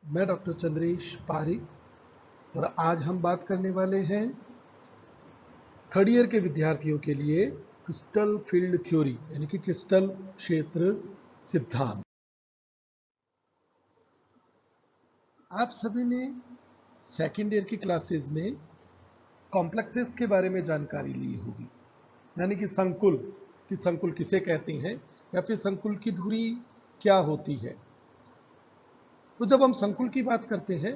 मैं डॉक्टर चंद्रेश पारिक और आज हम बात करने वाले हैं थर्ड ईयर के विद्यार्थियों के लिए क्रिस्टल फील्ड थ्योरी यानी कि क्रिस्टल क्षेत्र सिद्धांत। आप सभी ने सेकेंड ईयर की क्लासेस में कॉम्प्लेक्सेस के बारे में जानकारी ली होगी, यानी कि संकुल किसे कहते हैं या फिर संकुल की धुरी क्या होती है। तो जब हम संकुल की बात करते हैं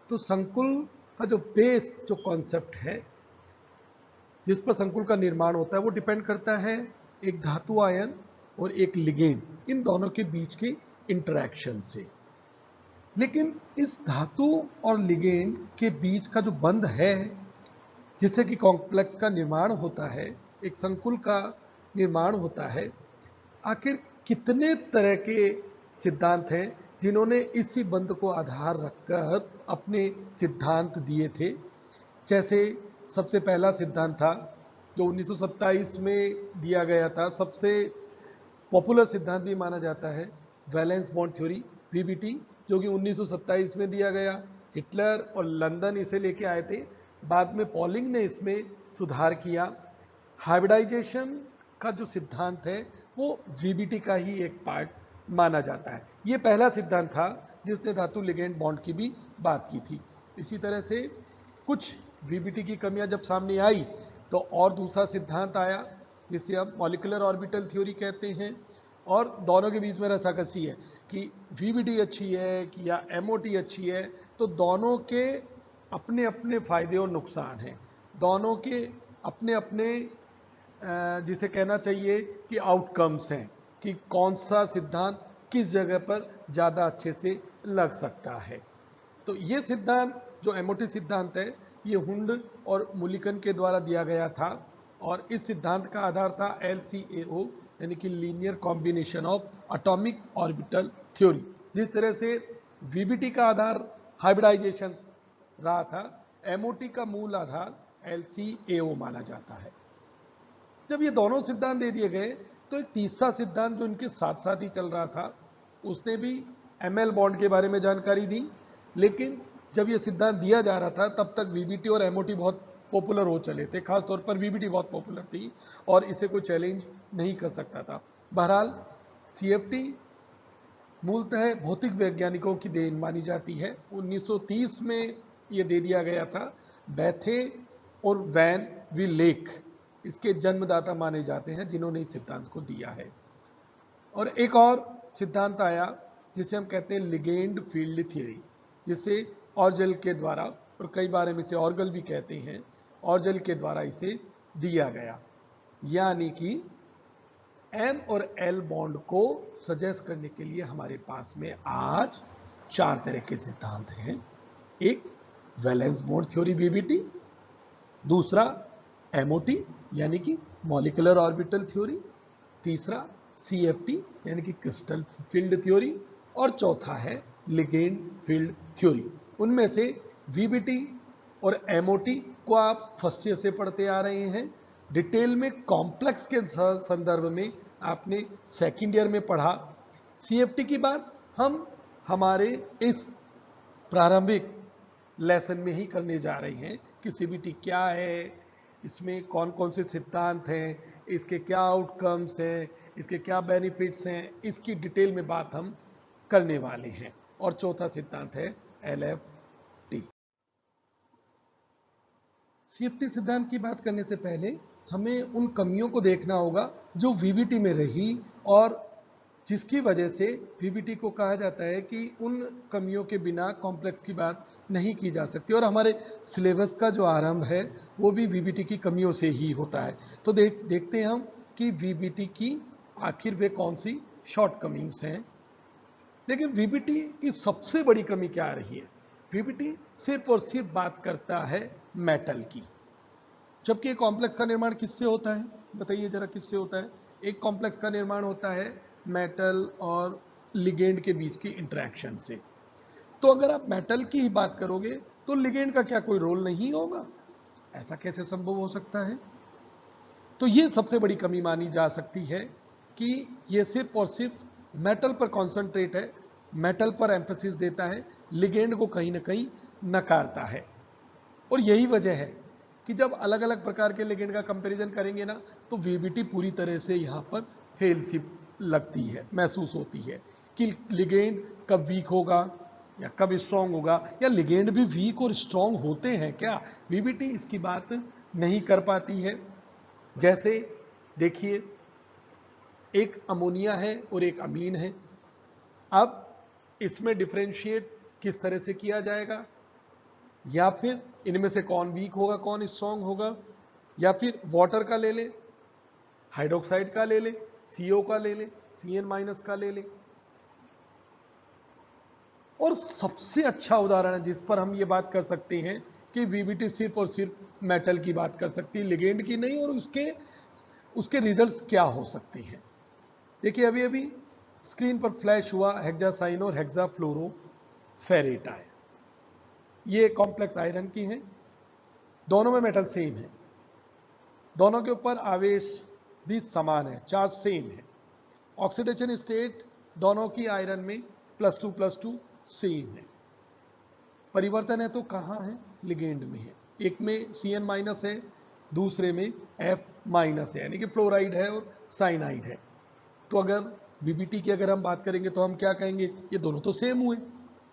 तो संकुल का जो बेस जो कॉन्सेप्ट है जिस पर संकुल का निर्माण होता है वो डिपेंड करता है एक धातु आयन और एक लिगेंड, इन दोनों के बीच की इंटरेक्शन से। लेकिन इस धातु और लिगेंड के बीच का जो बंध है जिससे कि कॉम्प्लेक्स का निर्माण होता है, एक संकुल का निर्माण होता है, आखिर कितने तरह के सिद्धांत हैं जिन्होंने इसी बंध को आधार रखकर अपने सिद्धांत दिए थे। जैसे सबसे पहला सिद्धांत था जो 1927 में दिया गया था, सबसे पॉपुलर सिद्धांत भी माना जाता है, वैलेंस बॉन्ड थ्योरी वीबीटी, जो कि 1927 में दिया गया। हिटलर और लंदन इसे लेके आए थे, बाद में पॉलिंग ने इसमें सुधार किया। हाइब्रिडाइजेशन का जो सिद्धांत है वो वीबीटी का ही एक पार्ट माना जाता है। ये पहला सिद्धांत था जिसने धातु लिगेंड बॉन्ड की भी बात की थी। इसी तरह से कुछ वीबीटी की कमियां जब सामने आई तो और दूसरा सिद्धांत आया जिसे हम मॉलिक्यूलर ऑर्बिटल थ्योरी कहते हैं, और दोनों के बीच में रसाकसी है कि वीबीटी अच्छी है कि या एमओटी अच्छी है। तो दोनों के अपने अपने फायदे और नुकसान हैं, दोनों के अपने अपने जिसे कहना चाहिए कि आउटकम्स हैं कि कौन सा सिद्धांत किस जगह पर ज़्यादा अच्छे से लग सकता है। तो ये सिद्धांत जो एमओटी सिद्धांत है ये हुंड और मुलिकन के द्वारा दिया गया था, और इस सिद्धांत का आधार था LCAO यानी कि linear combination of atomic orbital theory. जिस तरह से वीबीटी का आधार हाइब्रिडाइजेशन रहा था, एमओटी का मूल आधार LCAO माना जाता है। जब ये दोनों सिद्धांत दे दिए गए तो एक तीसरा सिद्धांत जो इनके साथ साथ ही चल रहा था उसने भी एमएल बॉन्ड के बारे में जानकारी दी। लेकिन जब ये सिद्धांत दिया जा रहा था तब तक वीबीटी और एमओटी बहुत पॉपुलर हो चले थे, खासतौर पर वीबीटी बहुत पॉपुलर थी और इसे कोई चैलेंज नहीं कर सकता था। बहरहाल सीएफटी मूलतः भौतिक वैज्ञानिकों की देन मानी जाती है। 1930 में ये दे दिया गया था। बैथे और वैन विलेक इसके जन्मदाता माने जाते हैं जिन्होंने इस सिद्धांत को दिया है। और एक और सिद्धांत आया जिसे हम कहते हैं लिगेंड फील्ड थ्योरी, जिसे ऑर्जल के द्वारा, और कई बार हम इसे ऑर्गल भी कहते हैं, ऑर्जल के द्वारा इसे दिया गया। यानी कि एम और एल बॉन्ड को सजेस्ट करने के लिए हमारे पास में आज चार तरह के सिद्धांत हैं। एक वैलेंस बॉन्ड थ्योरी वीबीटी, दूसरा एमओटी यानी कि मॉलिक्यूलर ऑर्बिटल थ्योरी, तीसरा सीएफटी यानी कि क्रिस्टल फील्ड थ्योरी, और चौथा है लिगेंड फील्ड थ्योरी। उनमें से वीबीटी और एमओटी को आप फर्स्ट ईयर से पढ़ते आ रहे हैं, डिटेल में कॉम्प्लेक्स के संदर्भ में आपने सेकेंड ईयर में पढ़ा। सीएफटी की बात हम हमारे इस प्रारंभिक लेसन में ही करने जा रहे हैं कि सीबीटी क्या है, इसमें कौन कौन से सिद्धांत हैं, इसके क्या आउटकम्स हैं, इसके क्या बेनिफिट्स हैं, इसकी डिटेल में बात हम करने वाले हैं। और चौथा सिद्धांत है एलएफटी। सीएफटी सिद्धांत की बात करने से पहले हमें उन कमियों को देखना होगा जो वीबीटी में रही और जिसकी वजह से वीबीटी को कहा जाता है कि उन कमियों के बिना कॉम्प्लेक्स की बात नहीं की जा सकती। और हमारे सिलेबस का जो आरंभ है वो भी वीबीटी की कमियों से ही होता है। तो देखते हैं हम कि वीबीटी की आखिर वे कौन सी शॉर्ट कमिंग्स हैं। लेकिन वीबीटी की सबसे बड़ी कमी क्या रही है? वीबीटी सिर्फ और सिर्फ बात करता है मेटल की, जबकि एक कॉम्प्लेक्स का निर्माण किससे होता है? बताइए जरा, किससे होता है? एक कॉम्प्लेक्स का निर्माण होता है मेटल और लिगेंड के बीच की इंटरेक्शन से। तो अगर आप मेटल की ही बात करोगे तो लिगेंड का क्या कोई रोल नहीं होगा? ऐसा कैसे संभव हो सकता है? तो ये सबसे बड़ी कमी मानी जा सकती है कि ये सिर्फ और सिर्फ मेटल पर कॉन्सेंट्रेट है, मेटल पर एम्फेसिस देता है, लिगेंड को कहीं ना कहीं नकारता है। और यही वजह है कि जब अलग अलग प्रकार के लिगेंड का कंपैरिजन करेंगे ना, तो वीबीटी पूरी तरह से यहाँ पर फेल सी लगती है, महसूस होती है कि लिगेंड कब वीक होगा या कब स्ट्रांग होगा, या लिगेंड भी वीक और स्ट्रांग होते हैं क्या, वीबीटी इसकी बात नहीं कर पाती है। जैसे देखिए, एक अमोनिया है और एक अमीन है। अब इसमें डिफरेंशिएट किस तरह से किया जाएगा, या फिर इनमें से कौन वीक होगा कौन स्ट्रांग होगा, या फिर वाटर का ले ले, हाइड्रोक्साइड का ले ले, सीओ का ले ले, CN- का ले ले। और सबसे अच्छा उदाहरण है जिस पर हम ये बात कर सकते हैं कि वीबीटी सिर्फ और सिर्फ मेटल की बात कर सकती है, लिगेंड की नहीं, और उसके उसके रिजल्ट्स क्या हो सकते हैं। देखिए, अभी अभी स्क्रीन पर फ्लैश हुआ हेक्सासाइन और हेक्साफ्लोरोफेरेट आयन। ये कॉम्प्लेक्स आयरन की हैं, दोनों में मेटल सेम है, दोनों के ऊपर आवेश भी समान है, चार्ज सेम है। ऑक्सीडेशन स्टेट दोनों की आयरन में +2+2 सेम है। परिवर्तन है तो कहाँ है, लिगेंड में है। एक में CN- है, दूसरे में F- है, यानी कि फ्लोराइड है और साइनाइड है। तो अगर वीबीटी की अगर हम बात करेंगे तो हम क्या कहेंगे, ये दोनों तो सेम हुए,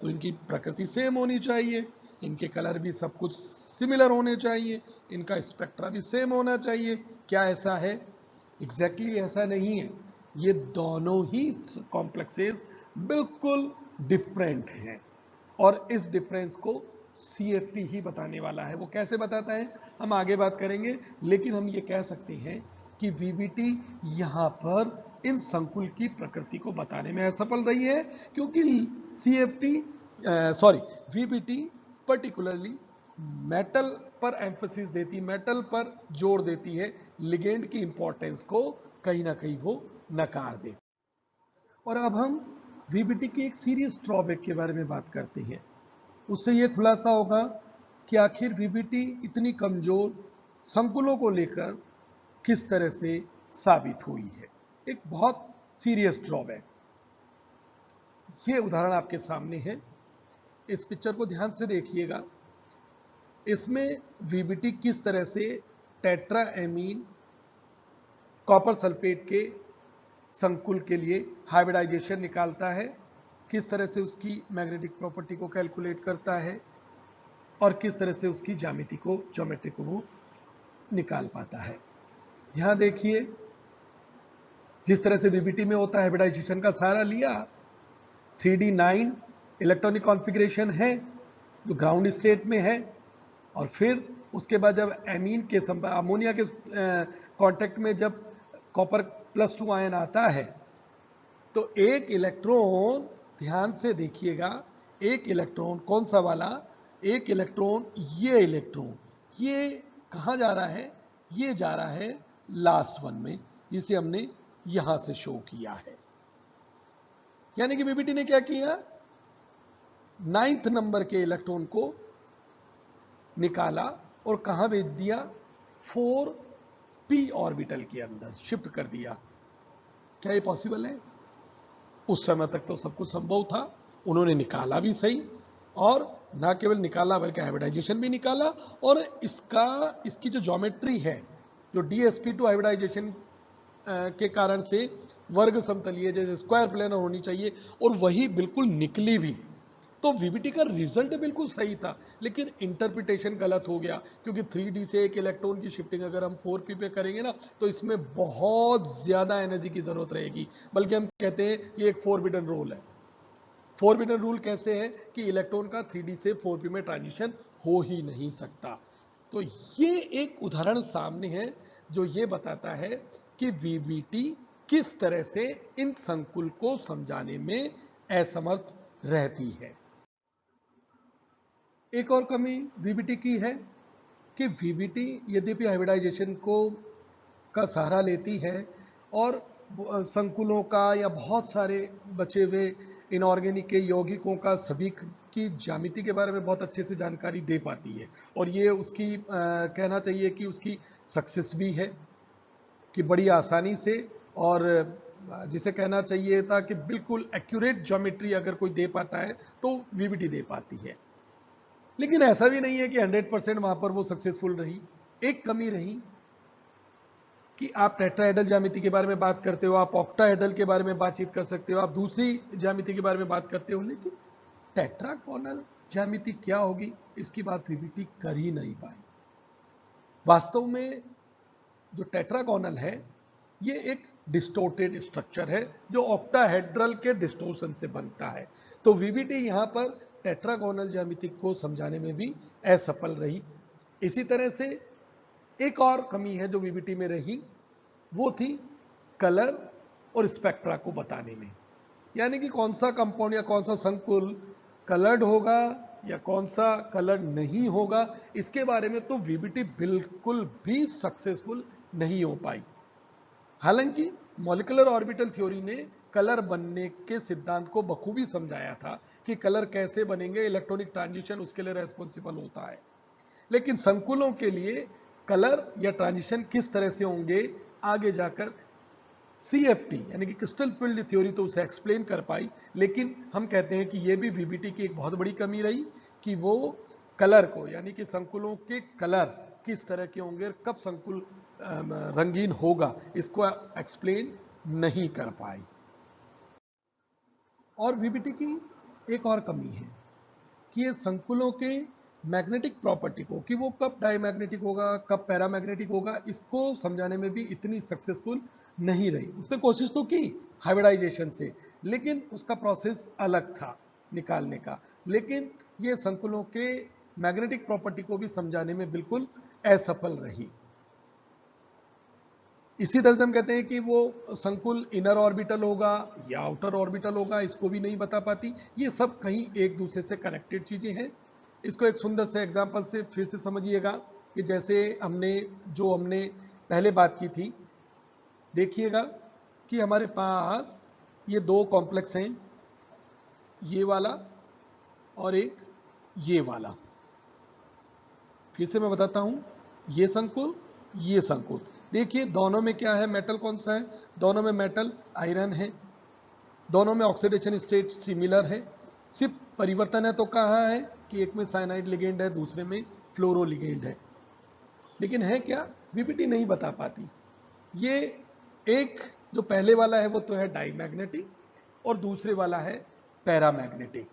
तो इनकी प्रकृति सेम होनी चाहिए, इनके कलर भी सब कुछ सिमिलर होने चाहिए, इनका स्पेक्ट्रा भी सेम होना चाहिए। क्या ऐसा है? एग्जैक्टली ऐसा नहीं है। ये दोनों ही कॉम्प्लेक्सेस बिल्कुल डिफरेंट हैं, और इस डिफरेंस को CFT ही बताने वाला है। वो कैसे बताता है हम आगे बात करेंगे, लेकिन हम ये कह सकते हैं कि वीबीटी यहां पर इन संकुल की प्रकृति को बताने में असफल रही है, क्योंकि CFT sorry VBT particularly metal पर एम्फेसिस देती, मेटल पर जोर देती है, लिगेंड की इंपॉर्टेंस को कहीं ना कहीं वो नकार देती। और अब हम वीबीटी की एक सीरियस ड्रॉबैक के बारे में बात करते हैं। उससे यह खुलासा होगा कि आखिर वीबीटी इतनी कमजोर संकुलों को लेकर किस तरह से साबित हुई है। एक बहुत सीरियस ड्रॉबैक, ये उदाहरण आपके सामने है, इस पिक्चर को ध्यान से देखिएगा। इसमें वीबीटी किस तरह से टेट्रा एमीन कॉपर सल्फेट के संकुल के लिए हाइब्रिडाइजेशन निकालता है, किस तरह से उसकी मैग्नेटिक प्रॉपर्टी को कैलकुलेट करता है, और किस तरह से उसकी ज्योमेट्री को वो निकाल पाता है। यहां देखिए, जिस तरह से वीबीटी में होता है, हाइब्रिडाइजेशन का सहारा लिया, 3D9 इलेक्ट्रॉनिक कॉन्फ़िगरेशन है जो ग्राउंड स्टेट में है, और फिर उसके बाद जब एमीन के अमोनिया के कांटेक्ट में जब कॉपर +2 आयन आता है, तो एक इलेक्ट्रॉन, ध्यान से देखिएगा, एक इलेक्ट्रॉन कौन सा वाला, एक इलेक्ट्रॉन, ये कहां जा रहा है, ये जा रहा है लास्ट वन में, जिसे हमने यहां से शो किया है। यानी कि वीबीटी ने क्या किया, 9th नंबर के इलेक्ट्रॉन को निकाला और कहां भेज दिया, 4p ऑर्बिटल के अंदर शिफ्ट कर दिया। क्या ये पॉसिबल है? उस समय तक तो सब कुछ संभव था। उन्होंने निकाला भी सही, और ना केवल निकाला बल्कि हाइब्रिडाइजेशन भी निकाला, और इसकी जो ज्योमेट्री है, जो DsP2 हाइब्रिडाइजेशन के कारण से वर्ग समतलीय जैसे स्क्वायर प्लेनर होनी चाहिए, और वही बिल्कुल निकली भी। तो वीबीटी का रिजल्ट बिल्कुल सही था, लेकिन इंटरप्रिटेशन गलत हो गया, क्योंकि 3D से एक इलेक्ट्रॉन की शिफ्टिंग अगर हम 4p पे करेंगे ना, तो इसमें बहुत ज्यादा एनर्जी की जरूरत रहेगी। बल्कि हम कहते हैं ये एक फोरबिडन रूल है। फोरबिडन रूल कैसे है कि इलेक्ट्रॉन का 3D से 4p में ट्रांजिशन हो ही नहीं सकता। तो ये एक उदाहरण सामने है जो ये बताता है कि वीबीटी किस तरह से इन संकुल को समझाने में असमर्थ रहती है। एक और कमी वीबीटी की है कि वीबीटी यद्यपि हाइब्रिडाइजेशन का सहारा लेती है, और संकुलों का या बहुत सारे बचे हुए इनऑर्गेनिक के यौगिकों का सभी की ज्यामिति के बारे में बहुत अच्छे से जानकारी दे पाती है, और ये उसकी कहना चाहिए कि उसकी सक्सेस भी है कि बड़ी आसानी से और जिसे कहना चाहिए था कि बिल्कुल एक्यूरेट ज्योमेट्री अगर कोई दे पाता है तो वीबीटी दे पाती है। लेकिन ऐसा भी नहीं है कि 100% वहां पर वो सक्सेसफुल रही। एक कमी रही कि आप टेट्राहेड्रल ज्यामिति के बारे में बात करते हो, आप ऑक्टाहेड्रल के बारे में बातचीत कर सकते हो, आप दूसरी ज्यामिति के बारे में बात करते हो, लेकिन टेट्रागोनल ज्यामिति क्या होगी इसकी बात वीबीटी कर ही नहीं पाई। वास्तव में जो टेट्रागोनल है ये एक डिस्टोर्टेड स्ट्रक्चर है जो ऑक्टाहेड्रल के डिस्टोर्शन से बनता है। तो वीबीटी यहां पर टेट्रागोनल ज्यामिति को समझाने में भी असफल रही। इसी तरह से एक और कमी है जो वीबीटी में रही, वो थी कलर और स्पेक्ट्रा को बताने में। यानी कि कौन सा कंपाउंड या कौन सा संकुल कलर्ड होगा या कौन सा कलर नहीं होगा, इसके बारे में तो वीबीटी बिल्कुल भी सक्सेसफुल नहीं हो पाई। हालांकि मॉलिक्यूलर ऑर्बिटल थ्योरी ने कलर बनने के सिद्धांत को बखूबी समझाया था कि कलर कैसे बनेंगे, इलेक्ट्रॉनिक ट्रांजिशन उसके लिए रेस्पॉन्सिबल होता है। लेकिन संकुलों के लिए कलर या ट्रांजिशन किस तरह से होंगे आगे जाकर सीएफटी यानी कि क्रिस्टल फील्ड थ्योरी तो उसे एक्सप्लेन कर पाई। लेकिन हम कहते हैं कि यह भी वीबीटी की एक बहुत बड़ी कमी रही कि वो कलर को यानी कि संकुलों के कलर किस तरह के होंगे, कब संकुल रंगीन होगा, इसको एक्सप्लेन नहीं कर पाई। और वीबीटी की एक और कमी है कि ये संकुलों के मैग्नेटिक प्रॉपर्टी को, कि वो कब डायमैग्नेटिक होगा कब पैरामैग्नेटिक होगा, इसको समझाने में भी इतनी सक्सेसफुल नहीं रही। उसने कोशिश तो की हाइब्रिडाइजेशन से, लेकिन उसका प्रोसेस अलग था निकालने का। लेकिन ये संकुलों के मैग्नेटिक प्रॉपर्टी को भी समझाने में बिल्कुल असफल रही। इसी तरह से हम कहते हैं कि वो संकुल इनर ऑर्बिटल होगा या आउटर ऑर्बिटल होगा, इसको भी नहीं बता पाती। ये सब कहीं एक दूसरे से कनेक्टेड चीजें हैं। इसको एक सुंदर से एग्जांपल से फिर से समझिएगा कि जैसे हमने पहले बात की थी। देखिएगा कि हमारे पास ये दो कॉम्प्लेक्स हैं, ये वाला और एक ये वाला। फिर से मैं बताता हूं, ये संकुल ये संकुल। देखिए दोनों में क्या है, मेटल कौन सा है, दोनों में मेटल आयरन है, दोनों में ऑक्सीडेशन स्टेट सिमिलर है। सिर्फ परिवर्तन है तो कहाँ है कि एक में साइनाइड लिगेंड है दूसरे में फ्लोरो लिगेंड है। लेकिन है क्या, वीबीटी नहीं बता पाती। ये एक जो पहले वाला है वो तो है डाईमैग्नेटिक और दूसरे वाला है पैरामैग्नेटिक।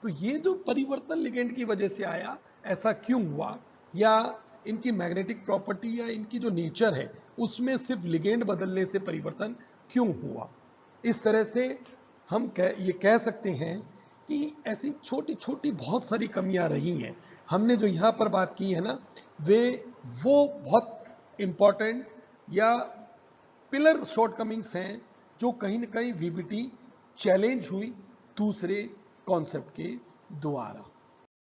तो ये जो परिवर्तन लिगेंड की वजह से आया, ऐसा क्यों हुआ, या इनकी मैग्नेटिक प्रॉपर्टी या इनकी जो नेचर है उसमें सिर्फ लिगेंड बदलने से परिवर्तन क्यों हुआ। इस तरह से हम ये कह सकते हैं कि ऐसी छोटी छोटी बहुत सारी कमियां रही हैं। हमने जो यहाँ पर बात की है ना, वो बहुत इंपॉर्टेंट या पिलर शॉर्टकमिंग्स हैं जो कहीं ना कहीं वीबीटी चैलेंज हुई दूसरे कॉन्सेप्ट के द्वारा।